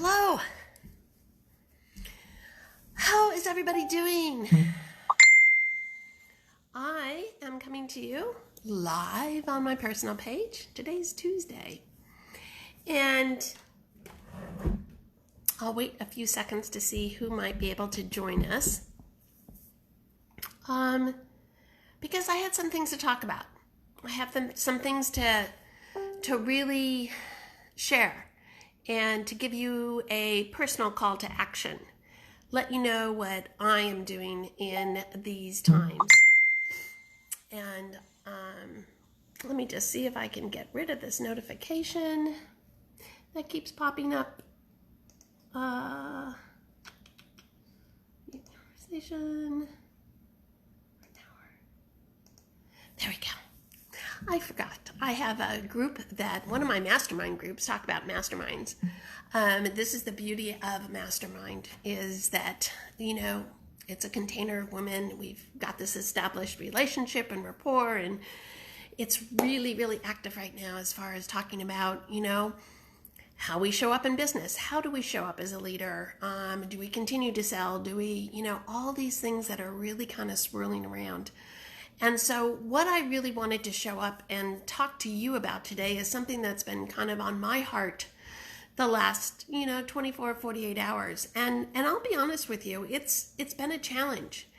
Hello. How is everybody doing? I am coming to you live on my personal page. Today's Tuesday. And I'll wait a few seconds to see who might be able to join us. Because I had some things to talk about. I have some things to really share and to give you a personal call to action. Let you know what I am doing in these times. And let me just see if I can get rid of this notification that keeps popping up. Conversation. There we go. I forgot. I have a group that one of my mastermind groups talk about masterminds. This is the beauty of mastermind is that, it's a container of women. We've got this established relationship and rapport, and it's really, really active right now as far as talking about, how we show up in business. How do we show up as a leader? Do we continue to sell? Do we, all these things that are really kind of swirling around. And so what I really wanted to show up and talk to you about today is something that's been kind of on my heart the last, 24, 48 hours. And I'll be honest with you, it's been a challenge.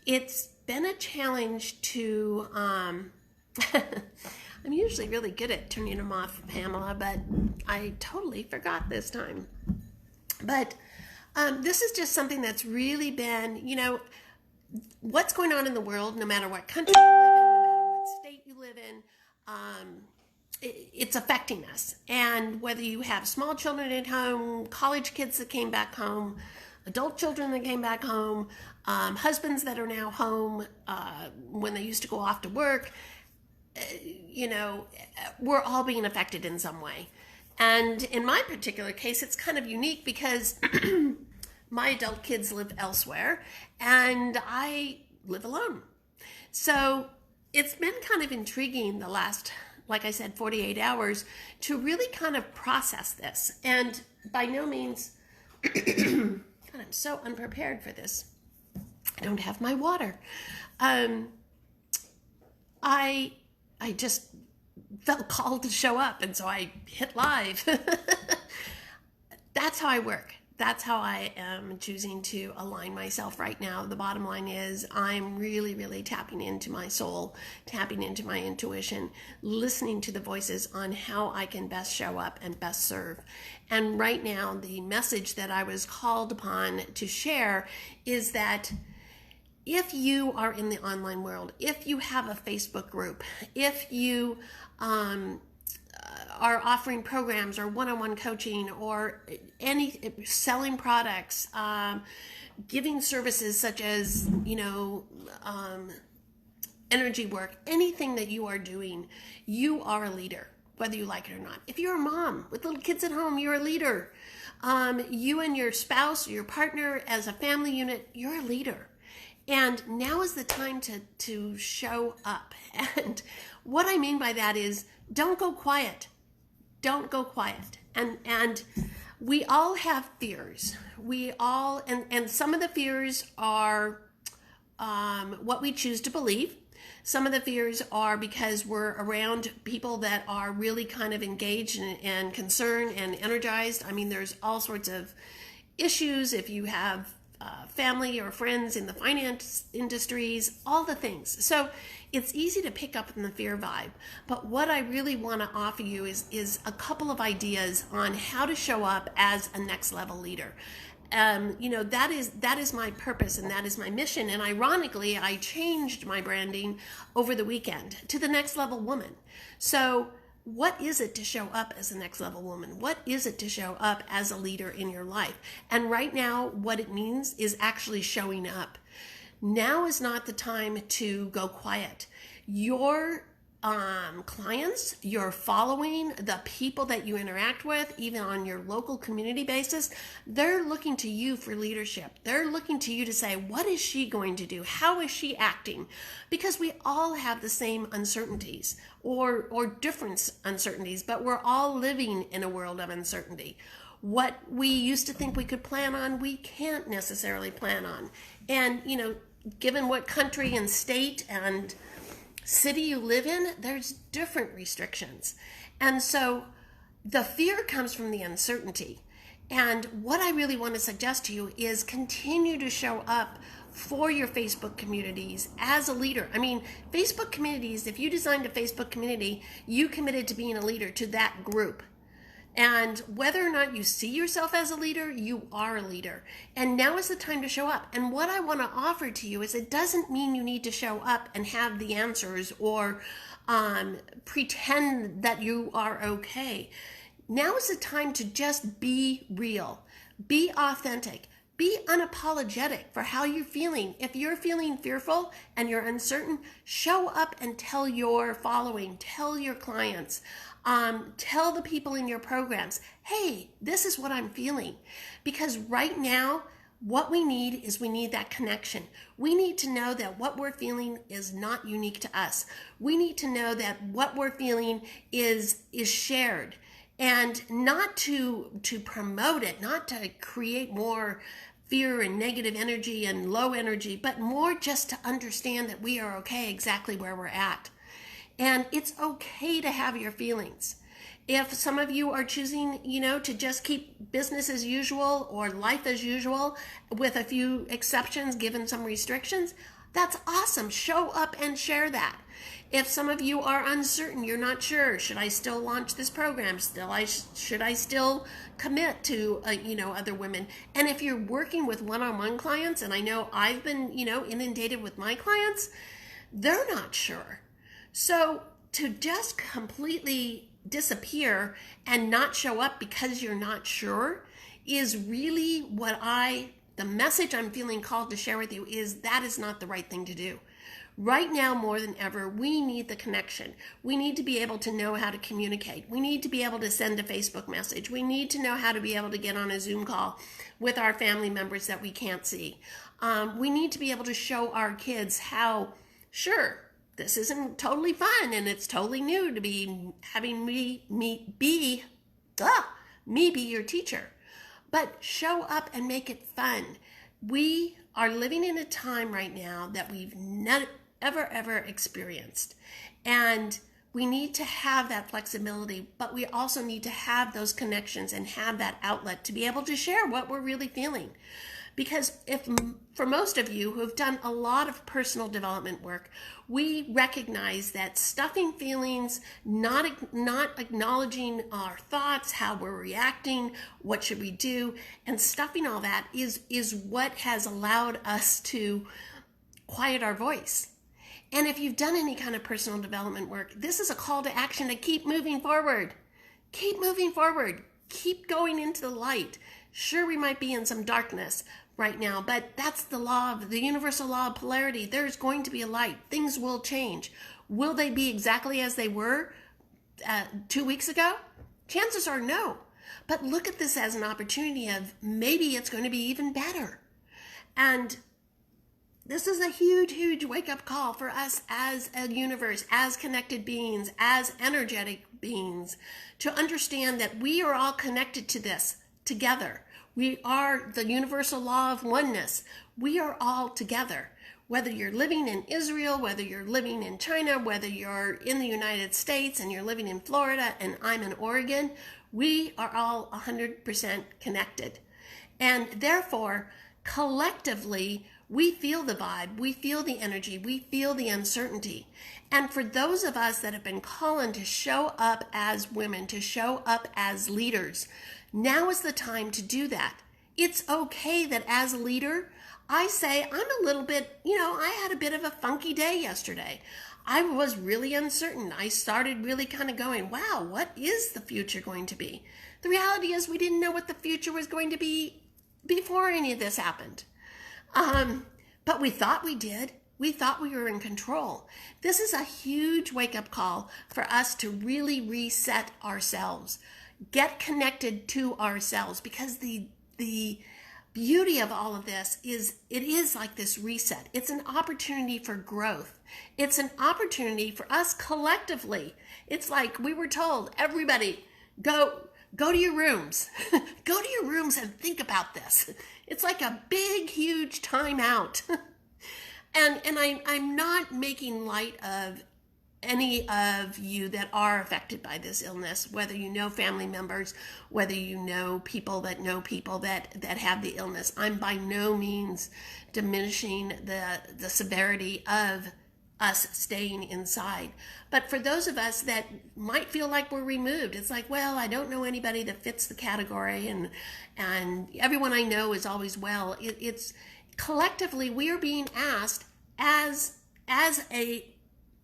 It's been a challenge to, I'm usually really good at turning them off, Pamela, but I totally forgot this time. But this is just something that's really been, what's going on in the world, no matter what country you live in, no matter what state you live in, it's affecting us. And whether you have small children at home, college kids that came back home, adult children that came back home, husbands that are now home when they used to go off to work, we're all being affected in some way. And in my particular case, it's kind of unique because my adult kids live elsewhere and I live alone. So it's been kind of intriguing the last, like I said, 48 hours to really kind of process this. And by no means, God, I'm so unprepared for this. I don't have my water. I just felt called to show up, and so I hit live. That's how I work. That's how I am choosing to align myself right now. The bottom line is I'm really, really tapping into my soul, tapping into my intuition, listening to the voices on how I can best show up and best serve. And right now, the message that I was called upon to share is that if you are in the online world, if you have a Facebook group, if you are offering programs or one-on-one coaching or any selling products, giving services such as, energy work, anything that you are doing, you are a leader, whether you like it or not. If you're a mom with little kids at home, you're a leader. You and your spouse, your partner as a family unit, you're a leader. And now is the time to show up. And what I mean by that is don't go quiet. Don't go quiet. And we all have fears. We all, and some of the fears are what we choose to believe. Some of the fears are because we're around people that are really kind of engaged and concerned and energized. I mean, there's all sorts of issues if you have family or friends in the finance industries, all the things. So it's easy to pick up in the fear vibe. But what I really want to offer you is a couple of ideas on how to show up as a next level leader. That is my purpose and that is my mission. And ironically, I changed my branding over the weekend to the next level woman. So what is it to show up as a next level woman? What is it to show up as a leader in your life? And right now, what it means is actually showing up. Now is not the time to go quiet. Your clients, your following, the people that you interact with, even on your local community basis, they're looking to you for leadership. They're looking to you to say, what is she going to do? How is she acting? Because we all have the same uncertainties or different uncertainties, but we're all living in a world of uncertainty. What we used to think we could plan on, we can't necessarily plan on. And, given what country and state and city you live in, there's different restrictions. And so the fear comes from the uncertainty. And what I really want to suggest to you is continue to show up for your Facebook communities as a leader. I mean, Facebook communities, if you designed a Facebook community, you committed to being a leader to that group. And whether or not you see yourself as a leader, you are a leader. And now is the time to show up. And what I want to offer to you is it doesn't mean you need to show up and have the answers or pretend that you are okay. Now is the time to just be real, be authentic, be unapologetic for how you're feeling. If you're feeling fearful and you're uncertain, show up and tell your following, tell your clients, tell the people in your programs, hey, this is what I'm feeling. Because right now, what we need is we need that connection. We need to know that what we're feeling is not unique to us. We need to know that what we're feeling is shared. And not to promote it, not to create more fear and negative energy and low energy, but more just to understand that we are okay exactly where we're at. And it's okay to have your feelings. If some of you are choosing, to just keep business as usual or life as usual with a few exceptions given some restrictions, that's awesome. Show up and share that. If some of you are uncertain, you're not sure, should I still launch this program? Should I still commit to, other women? And if you're working with one-on-one clients, and I know I've been, inundated with my clients, they're not sure. So to just completely disappear and not show up because you're not sure is really the message I'm feeling called to share with you is that is not the right thing to do. Right now, more than ever, we need the connection. We need to be able to know how to communicate. We need to be able to send a Facebook message. We need to know how to be able to get on a Zoom call with our family members that we can't see. We need to be able to show our kids how, sure, this isn't totally fun and it's totally new to be having me be your teacher. But show up and make it fun. We are living in a time right now that we've never, ever experienced. And we need to have that flexibility, but we also need to have those connections and have that outlet to be able to share what we're really feeling. Because for most of you who have done a lot of personal development work, we recognize that stuffing feelings, not acknowledging our thoughts, how we're reacting, what should we do, and stuffing all that is what has allowed us to quiet our voice. And if you've done any kind of personal development work, this is a call to action to keep moving forward. Keep moving forward. Keep going into the light. Sure, we might be in some darkness right now, but that's the universal law of polarity. There's going to be a light. Things will change. Will they be exactly as they were 2 weeks ago? Chances are no. But look at this as an opportunity of maybe it's going to be even better. And this is a huge wake-up call for us as a universe, as connected beings, as energetic beings, to understand that we are all connected to this together. We are the universal law of oneness. We are all together. Whether you're living in Israel, whether you're living in China, whether you're in the United States and you're living in Florida and I'm in Oregon, we are all 100% connected. And therefore, collectively, we feel the vibe, we feel the energy, we feel the uncertainty. And for those of us that have been calling to show up as women, to show up as leaders, now is the time to do that. It's okay that as a leader, I say I'm a little bit, I had a bit of a funky day yesterday. I was really uncertain. I started really kind of going, wow, what is the future going to be? The reality is we didn't know what the future was going to be before any of this happened. But we thought we did. We thought we were in control. This is a huge wake-up call for us to really reset ourselves, get connected to ourselves, because the beauty of all of this is it is like this reset. It's an opportunity for growth. It's an opportunity for us collectively. It's like we were told, everybody, go go to your rooms. Go to your rooms and think about this. It's like a big, huge time out. And I'm not making light of any of you that are affected by this illness, whether you know family members, whether you know people that have the illness. I'm by no means diminishing the severity of us staying inside. But for those of us that might feel like we're removed, it's like, well, I don't know anybody that fits the category, and everyone I know is always well. It's collectively we are being asked as a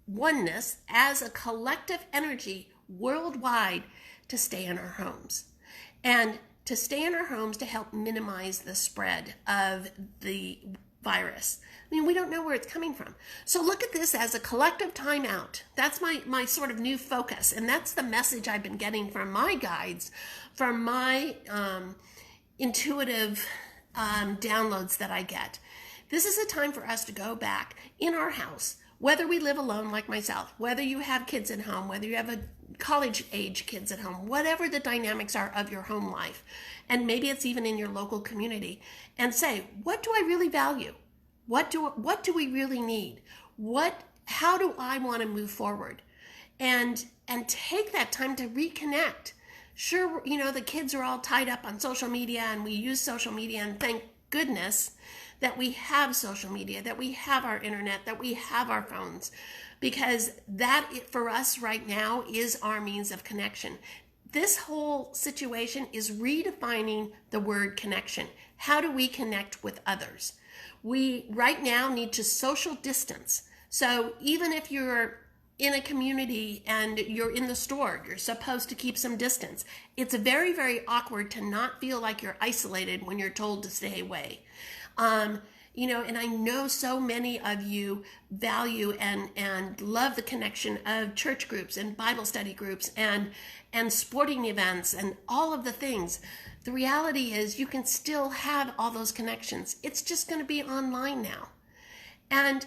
oneness, as a collective energy worldwide, to stay in our homes and to stay in our homes to help minimize the spread of the virus. I mean, we don't know where it's coming from. So look at this as a collective timeout. That's my sort of new focus. And that's the message I've been getting from my guides, from my intuitive downloads that I get. This is a time for us to go back in our house, whether we live alone like myself, whether you have kids at home, whether you have a college age kids at home, whatever the dynamics are of your home life, and maybe it's even in your local community, and say, what do I really value? What do we really need? How do I want to move forward? And take that time to reconnect. Sure, the kids are all tied up on social media, and we use social media, and thank goodness that we have social media, that we have our internet, that we have our phones, because that for us right now is our means of connection. This whole situation is redefining the word connection. How do we connect with others? We right now need to social distance. So even if you're in a community and you're in the store, you're supposed to keep some distance. It's very, very awkward to not feel like you're isolated when you're told to stay away. And I know so many of you value and love the connection of church groups and Bible study groups and sporting events and all of the things. The reality is you can still have all those connections. It's just going to be online now. And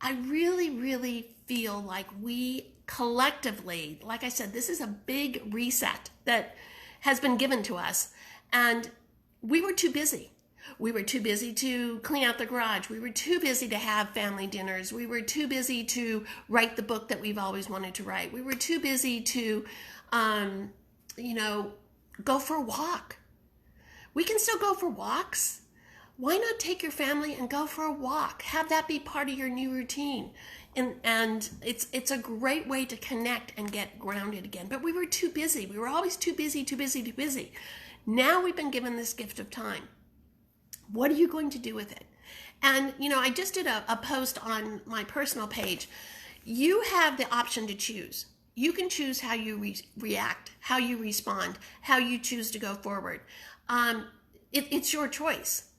I really, really feel like we collectively, like I said, this is a big reset that has been given to us. And we were too busy. We were too busy to clean out the garage. We were too busy to have family dinners. We were too busy to write the book that we've always wanted to write. We were too busy to, go for a walk. We can still go for walks. Why not take your family and go for a walk? Have that be part of your new routine. And it's a great way to connect and get grounded again. But we were too busy. We were always too busy. Now we've been given this gift of time. What are you going to do with it? And, I just did a post on my personal page. You have the option to choose. You can choose how you react, how you respond, how you choose to go forward. It's your choice.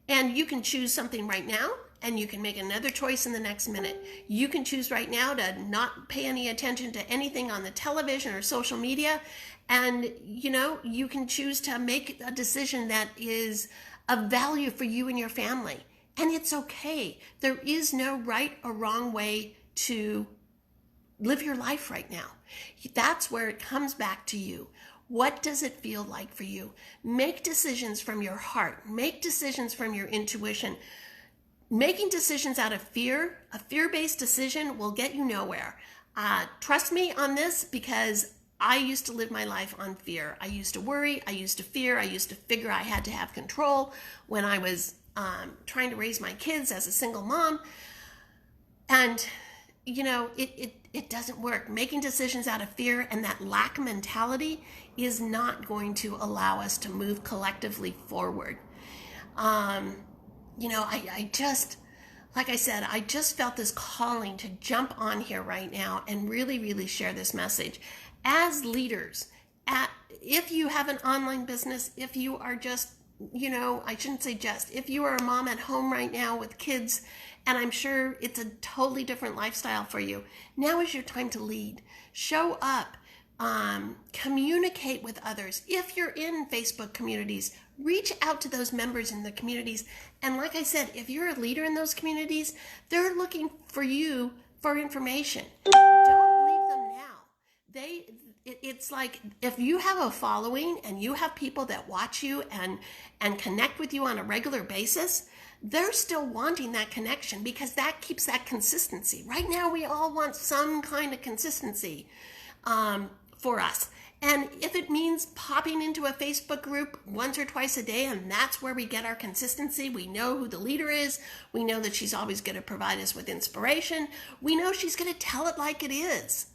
And you can choose something right now, and you can make another choice in the next minute. You can choose right now to not pay any attention to anything on the television or social media. And, you can choose to make a decision that is of value for you and your family. And it's okay. There is no right or wrong way to live your life right now. That's where it comes back to you. What does it feel like for you? Make decisions from your heart. Make decisions from your intuition. Making decisions out of fear, a fear-based decision, will get you nowhere. Trust me on this, because I used to live my life on fear. I used to worry. I used to fear. I used to figure I had to have control when I was trying to raise my kids as a single mom. And, it doesn't work. Making decisions out of fear and that lack mentality is not going to allow us to move collectively forward. I just, like I said, I just felt this calling to jump on here right now and really, really share this message. As leaders, if you have an online business, if you are just, I shouldn't say just, if you are a mom at home right now with kids, and I'm sure it's a totally different lifestyle for you, now is your time to lead. Show up, communicate with others. If you're in Facebook communities, reach out to those members in the communities. And like I said, if you're a leader in those communities, they're looking for you for information. Don't leave them now. it's like if you have a following and you have people that watch you and connect with you on a regular basis, they're still wanting that connection because that keeps that consistency. Right now, we all want some kind of consistency for us. And if it means popping into a Facebook group once or twice a day, and that's where we get our consistency, we know who the leader is, we know that she's always going to provide us with inspiration, we know she's going to tell it like it is.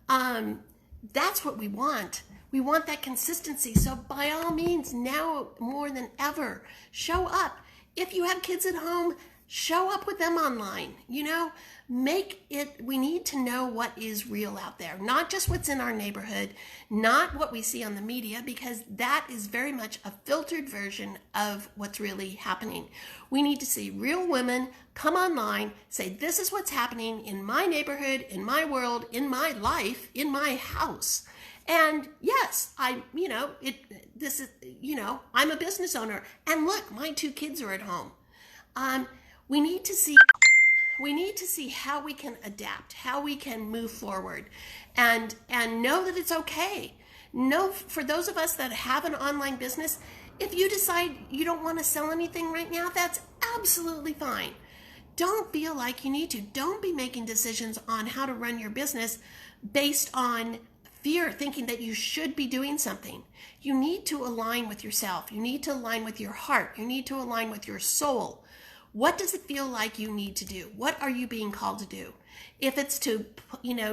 That's what we want. We want that consistency. So by all means, now more than ever, show up. If you have kids at home, show up with them online. We need to know what is real out there, not just what's in our neighborhood, not what we see on the media, because that is very much a filtered version of what's really happening. We need to see real women come online, say, this is what's happening in my neighborhood, in my world, in my life, in my house. And yes, I'm a business owner, and look, my 2 kids are at home. We need to see how we can adapt, how we can move forward, and know that it's okay. For those of us that have an online business, if you decide you don't want to sell anything right now, that's absolutely fine. Don't feel like you need to. Don't be making decisions on how to run your business based on fear, thinking that you should be doing something. You need to align with yourself. You need to align with your heart. You need to align with your soul. What does it feel like you need to do? What are you being called to do? If it's to,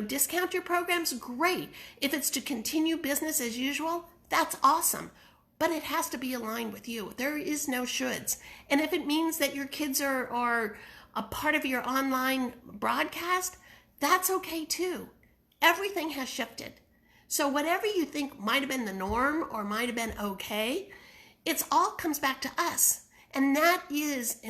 discount your programs, great. If it's to continue business as usual, that's awesome. But it has to be aligned with you. There is no shoulds. And if it means that your kids are a part of your online broadcast, that's okay too. Everything has shifted. So whatever you think might have been the norm or might have been okay, it's all comes back to us. And that is,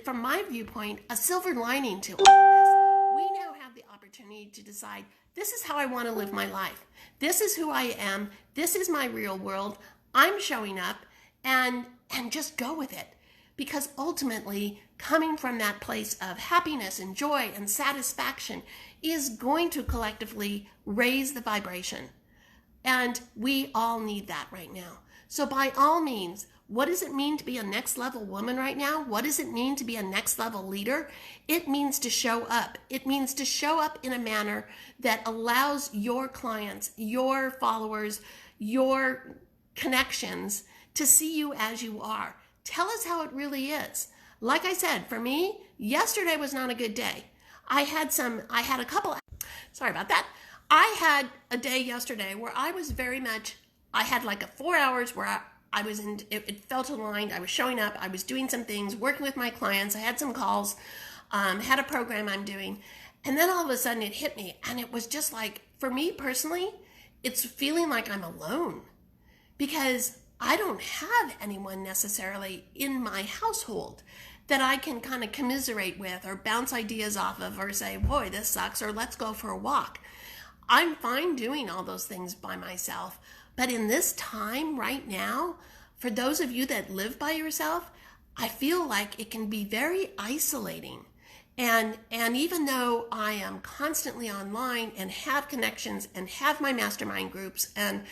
from my viewpoint, a silver lining to all of this. We now have the opportunity to decide, this is how I want to live my life. This is who I am. This is my real world. I'm showing up, and just go with it. Because ultimately, coming from that place of happiness and joy and satisfaction is going to collectively raise the vibration. And we all need that right now. So by all means, what does it mean to be a next level woman right now? What does it mean to be a next level leader? It means to show up. It means to show up in a manner that allows your clients, your followers, your connections to see you as you are. Tell us how it really is. Like I said, for me, yesterday was not a good day. I had a day yesterday where I was I had like 4 hours where I was it felt aligned. I was showing up. I was doing some things, working with my clients. I had some calls, had a program I'm doing. And then all of a sudden it hit me. And it was just like, for me personally, it's feeling like I'm alone because I don't have anyone necessarily in my household that I can kind of commiserate with or bounce ideas off of or say, boy, this sucks, or let's go for a walk. I'm fine doing all those things by myself. But in this time right now, for those of you that live by yourself, I feel like it can be very isolating. And even though I am constantly online and have connections and have my mastermind groups, and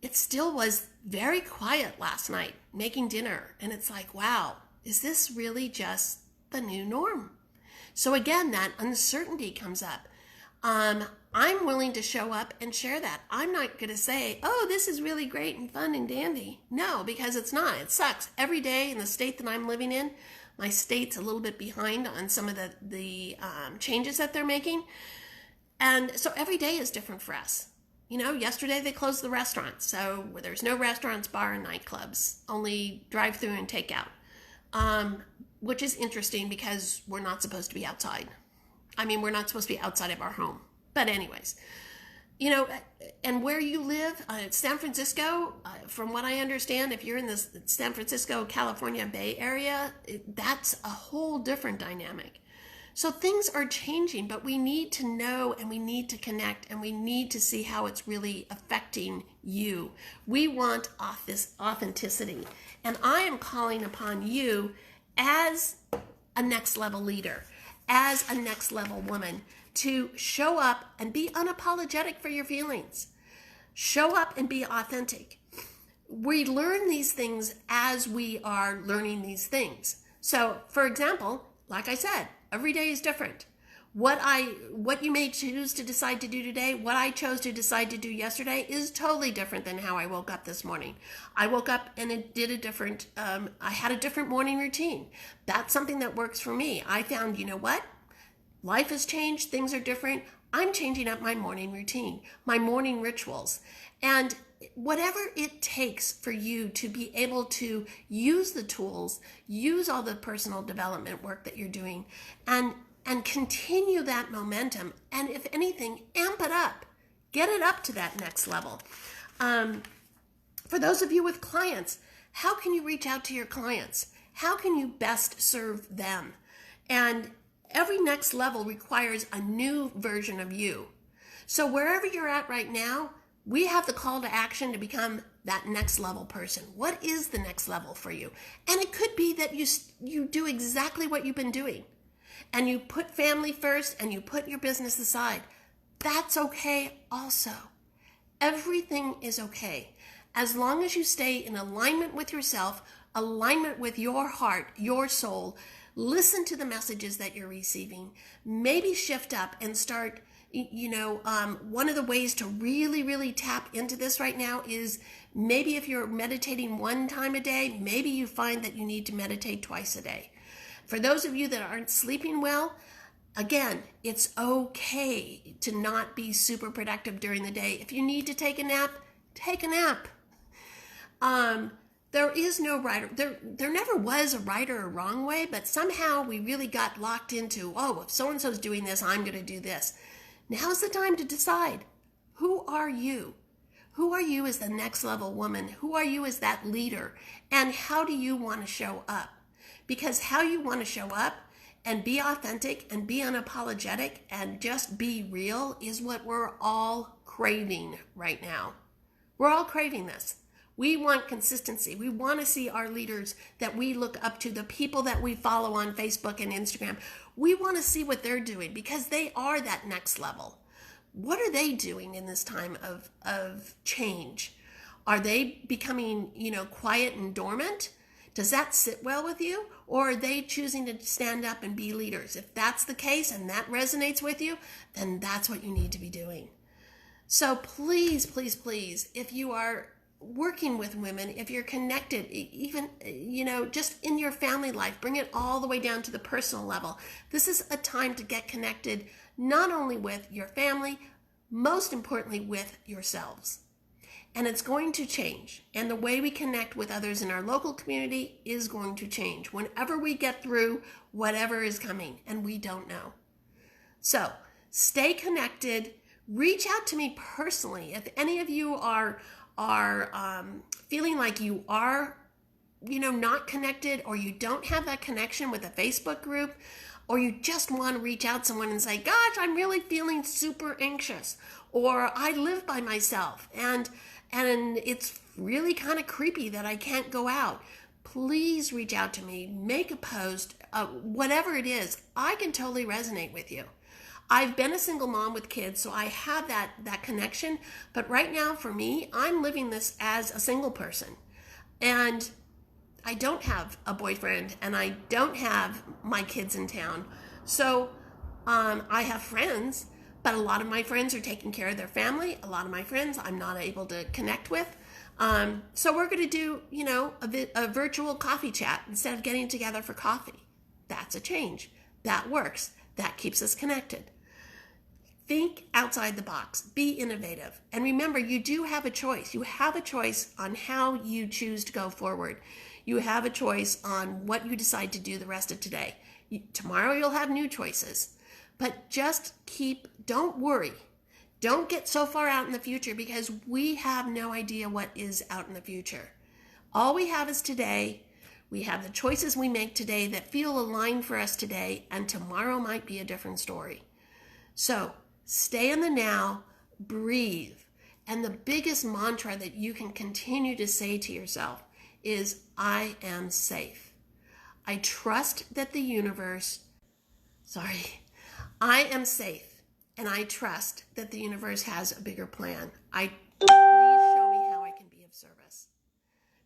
it still was very quiet last night making dinner. And it's like, wow, is this really just the new norm? So again, that uncertainty comes up. I'm willing to show up and share that. I'm not going to say, oh, this is really great and fun and dandy. No, because it's not. It sucks. Every day in the state that I'm living in, my state's a little bit behind on some of the changes that they're making. And so every day is different for us. Yesterday they closed the restaurants. So there's no restaurants, bar, and nightclubs, only drive-through and takeout, which is interesting because we're not supposed to be outside. We're not supposed to be outside of our home. But anyways, and where you live, San Francisco, from what I understand, if you're in the San Francisco, California Bay Area, that's a whole different dynamic. So things are changing, but we need to know and we need to connect and we need to see how it's really affecting you. We want this authenticity. And I am calling upon you as a next level leader, as a next level woman, to show up and be unapologetic for your feelings. Show up and be authentic. We learn these things as we are learning these things. So, for example, like I said, every day is different. What you may choose to decide to do today, what I chose to decide to do yesterday is totally different than how I woke up this morning. I woke up and it did I had a different morning routine. That's something that works for me. I found, you know what? Life has changed, things are different. I'm changing up my morning routine, my morning rituals. And whatever it takes for you to be able to use the tools, use all the personal development work that you're doing, and continue that momentum. And if anything, amp it up. Get it up to that next level. For those of you with clients, how can you reach out to your clients? How can you best serve them? And every next level requires a new version of you. So wherever you're at right now, we have the call to action to become that next level person. What is the next level for you? And it could be that you do exactly what you've been doing, and you put family first and you put your business aside. That's okay also. Everything is okay. As long as you stay in alignment with yourself, alignment with your heart, your soul, listen to the messages that you're receiving, maybe shift up and start, one of the ways to really, really tap into this right now is maybe if you're meditating one time a day, maybe you find that you need to meditate twice a day. For those of you that aren't sleeping well, again, it's okay to not be super productive during the day. If you need to take a nap, take a nap. There is no right, there never was a right or a wrong way, but somehow we really got locked into, if so-and-so's doing this, I'm going to do this. Now's the time to decide, who are you? Who are you as the next level woman? Who are you as that leader? And how do you want to show up? Because how you want to show up and be authentic and be unapologetic and just be real is what we're all craving right now. We're all craving this. We want consistency. We want to see our leaders that we look up to, the people that we follow on Facebook and Instagram. We want to see what they're doing because they are that next level. What are they doing in this time of change? Are they becoming, quiet and dormant? Does that sit well with you? Or are they choosing to stand up and be leaders? If that's the case and that resonates with you, then that's what you need to be doing. So please, please, please, if you are working with women, if you're connected, even, just in your family life, bring it all the way down to the personal level. This is a time to get connected, not only with your family, most importantly with yourselves. And it's going to change. And the way we connect with others in our local community is going to change whenever we get through whatever is coming, and we don't know. So stay connected. Reach out to me personally. If any of you are feeling like you are, not connected, or you don't have that connection with a Facebook group, or you just want to reach out to someone and say, gosh, I'm really feeling super anxious, or I live by myself and it's really kind of creepy that I can't go out. Please reach out to me, make a post, whatever it is. I can totally resonate with you. I've been a single mom with kids, so I have that connection. But right now, for me, I'm living this as a single person. And I don't have a boyfriend, and I don't have my kids in town. So I have friends, but a lot of my friends are taking care of their family. A lot of my friends I'm not able to connect with. So we're going to do, a virtual coffee chat instead of getting together for coffee. That's a change. That works. That keeps us connected. Think outside the box. Be innovative. And remember, you do have a choice. You have a choice on how you choose to go forward. You have a choice on what you decide to do the rest of today. Tomorrow you'll have new choices. But just don't worry. Don't get so far out in the future because we have no idea what is out in the future. All we have is today. We have the choices we make today that feel aligned for us today, and tomorrow might be a different story. So stay in the now, breathe. And the biggest mantra that you can continue to say to yourself is, I am safe. I trust that I am safe, and I trust that the universe has a bigger plan. I Please show me how I can be of service.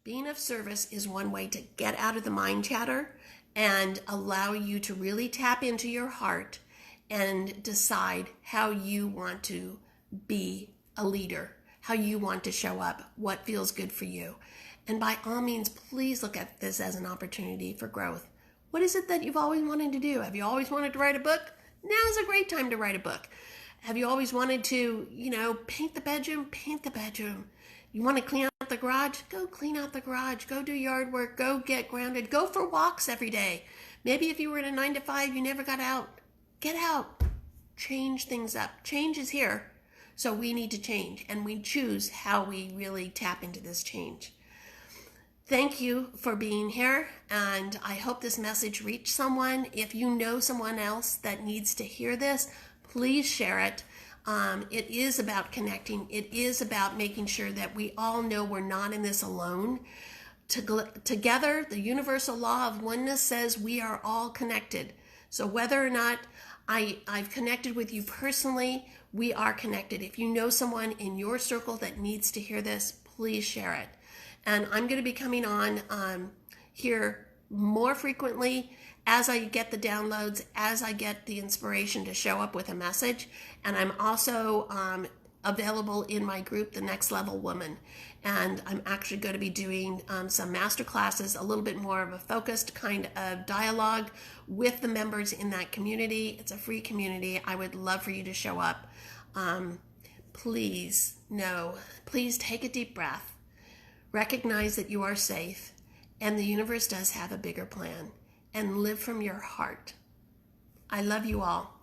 Being of service is one way to get out of the mind chatter and allow you to really tap into your heart and decide how you want to be a leader, how you want to show up, what feels good for you. And by all means, please look at this as an opportunity for growth. What is it that you've always wanted to do? Have you always wanted to write a book? Now's a great time to write a book. Have you always wanted to, paint the bedroom? Paint the bedroom. You want to clean out the garage? Go clean out the garage. Go do yard work. Go get grounded. Go for walks every day. Maybe if you were in a 9-to-5, you never got out. Get out. Change things up. Change is here. So we need to change, and we choose how we really tap into this change. Thank you for being here, and I hope this message reached someone. If you know someone else that needs to hear this, please share it. It is about connecting. It is about making sure that we all know we're not in this alone. Together, the universal law of oneness says we are all connected. So whether or not I've connected with you personally, we are connected. If you know someone in your circle that needs to hear this, please share it. And I'm going to be coming on here more frequently as I get the downloads, as I get the inspiration to show up with a message. And I'm also available in my group, The Next Level Woman. And I'm actually going to be doing some master classes, a little bit more of a focused kind of dialogue with the members in that community. It's a free community. I would love for you to show up. Please take a deep breath. Recognize that you are safe, and the universe does have a bigger plan, and live from your heart. I love you all.